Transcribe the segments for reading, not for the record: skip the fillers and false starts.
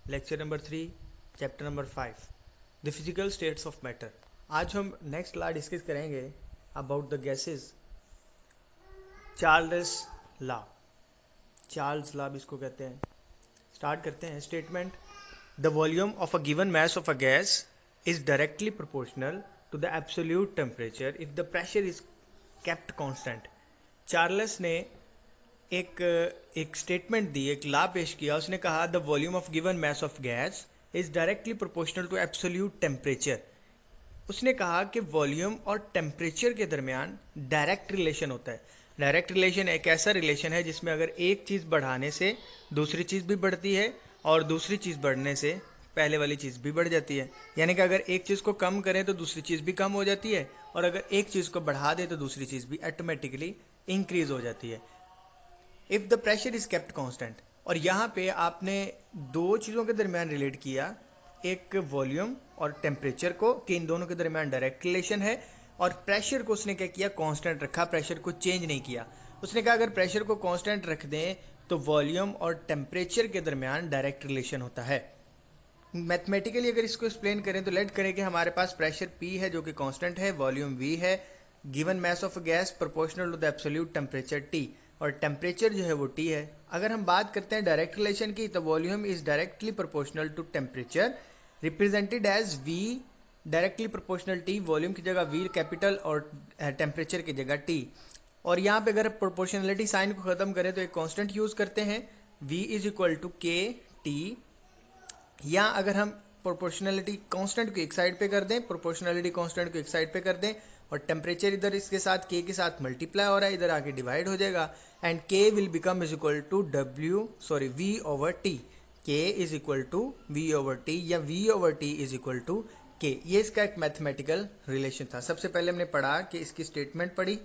Lecture number 3, chapter number 5, the physical states of matter. आज हम next law discuss करेंगे about the gases. Charles law, Charles law भी इसको कहते हैं। स्टार्ट करते हैं। Statement: the volume of a given mass of a gas is directly proportional to the absolute temperature if the pressure is kept constant. Charles ने एक statement दी, एक law पेश किया। उसने कहा the volume of given mass of gas is directly proportional to absolute temperature. उसने कहा कि वॉल्यूम और टेम्परेचर के दरमियान डायरेक्ट रिलेशन होता है। डायरेक्ट रिलेशन एक ऐसा रिलेशन है जिसमें अगर एक चीज़ बढ़ाने से दूसरी चीज़ भी बढ़ती है और दूसरी चीज़ बढ़ने से पहले वाली चीज़ भी बढ़ जाती है। यानी कि अगर एक चीज़ को कम करें तो दूसरी चीज़ भी कम हो जाती है, और अगर एक चीज़ को बढ़ा दें तो दूसरी चीज़ भी ऑटोमेटिकली इंक्रीज हो जाती है if the pressure is kept constant. और यहाँ पे आपने दो चीज़ों के दरमियान रिलेट किया, एक वॉल्यूम और टेम्परेचर को, कि इन दोनों के दरमियान डायरेक्ट रिलेशन है, और प्रेशर को उसने क्या किया, कांस्टेंट रखा, प्रेशर को चेंज नहीं किया। उसने कहा अगर प्रेशर को कांस्टेंट रख दें तो वॉल्यूम और टेम्परेचर के दरमियान डायरेक्ट रिलेशन होता है। मैथमेटिकली अगर इसको एक्सप्लेन करें तो लेट करें कि हमारे पास प्रेशर P है जो कि कांस्टेंट है, वॉल्यूम V है, given mass of gas proportional to the absolute temperature T, और टेम्परेचर जो है वो T है। अगर हम बात करते हैं डायरेक्ट रिलेशन की, तो volume is directly proportional to temperature represented as V directly proportional T, volume की जगह V कैपिटल और टेम्परेचर की जगह T। और यहाँ पे अगर प्रोपोर्शनलिटी साइन को खत्म करें तो एक कांस्टेंट यूज करते हैं, V is equal to K T, या अगर हम प्रोपोर्शनलिटी कांस्टेंट को एक साइड पे कर दें, प्रोपोर्शनलिटी कांस्टेंट को एक साइड पे कर दें, और टेम्परेचर इधर इसके साथ k के साथ मल्टीप्लाई हो रहा है, इधर आके डिवाइड हो जाएगा, and k will become is equal to v over t। k is equal to v over t या v over t is equal to k। ये इसका एक मैथमेटिकल रिलेशन था। सबसे पहले हमने पढ़ा कि इसकी स्टेटमेंट पढ़ी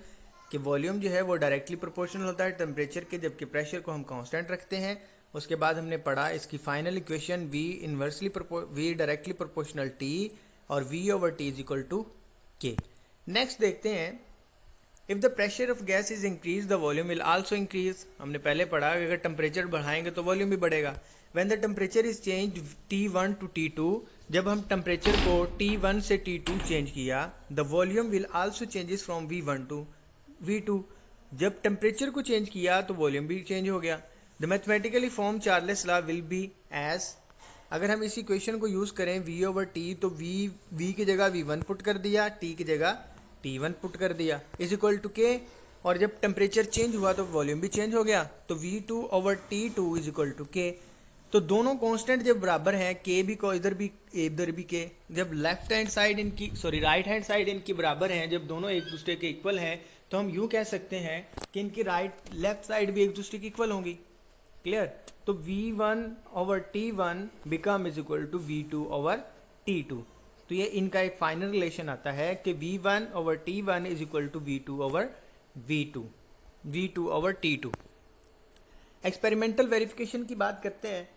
कि वॉल्यूम जो है वो डायरेक्टली प्रोपोर्शनल होता है टेम्परेचर के, जबकि प्रेशर को हम कांस्टेंट रखते हैं। उसके बाद हमने पढ़ा इसकी final equation V directly proportional T और V over T is equal to K। Next देखते हैं, if the pressure of gas is increase the volume will also increase. हमने पहले पढ़ा कि अगर टेम्परेचर बढ़ाएंगे तो वॉल्यूम भी बढ़ेगा। When the temperature is change T1 to T2, जब हम टेम्परेचर को T1 से T2 चेंज किया, the volume will also changes from V1 to V2। जब टेम्परेचर को चेंज किया तो वॉल्यूम भी चेंज हो गया। The mathematically form Charles law will be as, अगर हम इस इक्वेशन को यूज करें V ओवर T, तो V की जगह V1 पुट कर दिया, T की जगह T1 पुट कर दिया, इज इक्वल टू K। और जब टेम्परेचर चेंज हुआ तो वॉल्यूम भी चेंज हो गया, तो V2 over T2 is equal to K। तो दोनों कांस्टेंट जब बराबर हैं, K भी को इधर भी K, जब लेफ्ट हैंड साइड इनकी राइट हैंड साइड इनकी बराबर हैं, जब दोनों एक दूसरे के इक्वल हैं, तो हम यूं कह सकते हैं कि इनकी लेफ्ट साइड भी एक दूसरे की इक्वल होंगी। क्लियर? तो V1 over T1 become is equal to V2 over T2। तो ये इनका एक फाइनल रिलेशन आता है कि V1 over T1 is equal to V2 over V2 over T2। Experimental verification की बात करते हैं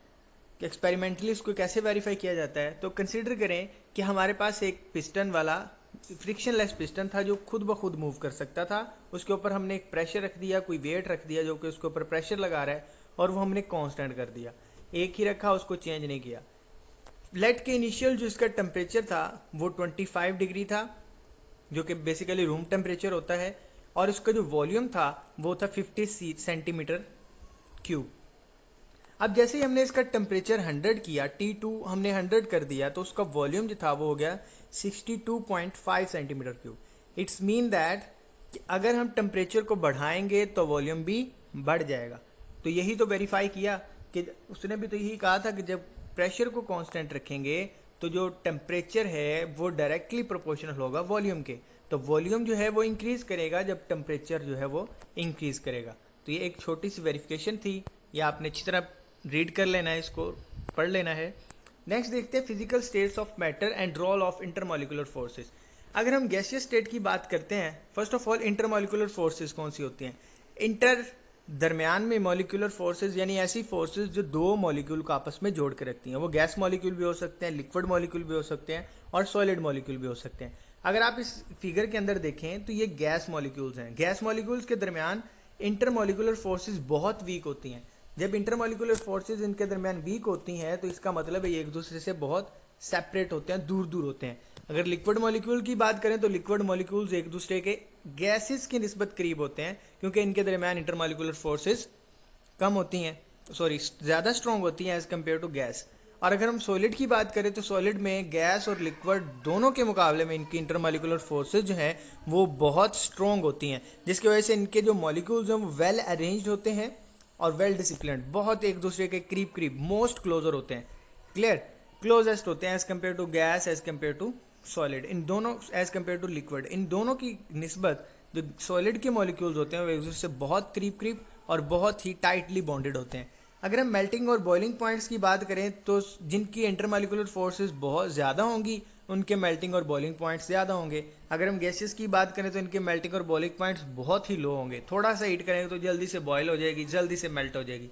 कि एक्सपेरिमेंटली इसको कैसे वेरीफाई किया जाता है। तो कंसीडर करें कि हमारे पास एक पिस्टन वाला फ्रिक्शनलेस पिस्टन था जो खुद ब खुद मूव कर सकता था। उसके ऊपर हमने एक प्रेशर रख दिया, कोई वेट रख दिया जो कि उसके ऊपर प्रेशर लगा रहा है, और वो हमने कांस्टेंट कर दिया, एक ही रखा, उसको चेंज नहीं किया। लेट के इनिशियल जो इसका टेम्परेचर था वो 25 डिग्री था, जो कि बेसिकली रूम टेम्परेचर होता है, और उसका जो वॉल्यूम था वो था 50 सेंटीमीटर क्यूब। अब जैसे ही हमने इसका टेम्परेचर 100 किया, T2 हमने 100 कर दिया, तो उसका वॉल्यूम जो था वो हो गया 62.5 centimetre cube. It's mean that अगर हम टेम्परेचर को बढ़ाएंगे तो वॉल्यूम भी बढ़ जाएगा। तो यही तो वेरीफाई किया कि उसने भी तो यही कहा था कि जब प्रेशर को कांस्टेंट रखेंगे तो जो टेम्परेचर है वो डायरेक्टली प्रोपोर्शनल होगा वॉल्यूम के। तो वॉल्यूम जो है वो इंक्रीज करेगा जब टेम्परेचर जो है वो इंक्रीज करेगा। तो ये एक छोटी सी वेरिफिकेशन थी, या आपने अच्छी तरह रीड कर लेना है, इसको पढ़ लेना है। नेक्स्ट देखते हैं physical states of matter and role of intermolecular forces. अगर हम गैसियस स्टेट की बात करते हैं, first of all intermolecular forces कौन सी होती हैं? इंटर दरमियान में मॉलिक्यूलर फोर्सेस यानी ऐसी फोर्सेस जो दो मॉलिक्यूल को आपस में जोड़ के रखती हैं। वो गैस मॉलिक्यूल भी हो सकते हैं, लिक्विड मॉलिक्यूल भी हो सकते हैं, और सॉलिड मॉलिक्यूल भी हो सकते हैं। अगर आप इस फिगर के अंदर देखें तो ये गैस मॉलिक्यूल्स हैं। गैस मॉलिक्यूल्स के दरमियान इंटरमॉलिक्यूलर फोर्सेस बहुत वीक होती हैं। जब इंटरमॉलिक्यूलर फोर्सेज इनके दरमियान वीक होती हैं तो इसका मतलब है ये एक दूसरे से बहुत सेपरेट होते हैं, दूर दूर होते हैं। अगर लिक्विड मॉलिक्यूल की बात करें तो लिक्विड मॉलिक्यूल्स एक दूसरे के गैसेस की निस्बत करीब होते हैं क्योंकि इनके दरमियान इंटरमॉलिक्यूलर फोर्सेज कम होती हैं, सॉरी ज़्यादा स्ट्रॉन्ग होती हैं एज कम्पेयर टू गैस। और अगर हम सॉलिड की बात करें तो सॉलिड में गैस और लिक्विड दोनों के मुकाबले में इनकी इंटरमॉलिक्यूलर फोर्सेज जो हैं वो बहुत स्ट्रॉन्ग होती हैं, जिसकी वजह से इनके जो मॉलिक्यूल्स हैं वो वेल अरेंज्ड होते हैं और वेल डिसिप्लिन्ड, बहुत एक दूसरे के करीब करीब मोस्ट क्लोजर होते हैं, क्लियर, क्लोजेस्ट होते हैं as compared to gas, as compared to solid, इन दोनों एज कम्पेयर टू लिक्विड, इन दोनों की निस्बत जो सॉलिड के मॉलिक्यूल्स होते हैं वो एक दूसरे से बहुत करीब करीब और बहुत ही टाइटली बॉन्डेड होते हैं। अगर हम मेल्टिंग और बॉइलिंग पॉइंट्स की बात करें तो जिनकी इंटरमॉलिक्यूलर फोर्सेस बहुत ज़्यादा होंगी उनके मेल्टिंग और बॉइलिंग पॉइंट्स ज़्यादा होंगे। अगर हम गैसेस की बात करें तो इनके मेल्टिंग और बॉइलिंग पॉइंट्स बहुत ही लो होंगे, थोड़ा सा हीट करेंगे तो जल्दी से बॉयल हो जाएगी, जल्दी से मेल्ट हो जाएगी,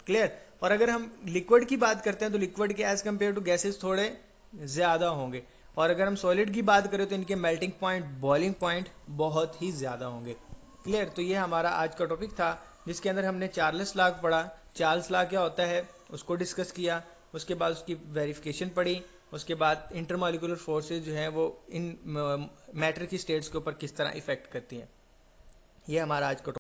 क्लियर। और अगर हम लिक्विड की बात करते हैं तो लिक्विड के एज कम्पेयर टू गैसेस थोड़े ज़्यादा होंगे। और अगर हम सॉलिड की बात करें तो इनके मेल्टिंग पॉइंट, बॉइलिंग पॉइंट बहुत ही ज़्यादा होंगे, क्लियर। तो ये हमारा आज का टॉपिक था जिसके अंदर हमने चार्ल्स लॉ पढ़ा। चार्ल्स लॉ क्या होता है उसको डिस्कस किया, उसके बाद उसकी वेरिफिकेशन पढ़ी, उसके बाद इंटरमॉलिक्यूलर फोर्सेज जो हैं वो इन मैटर की स्टेट्स के ऊपर किस तरह इफेक्ट करती हैं। ये हमारा आज का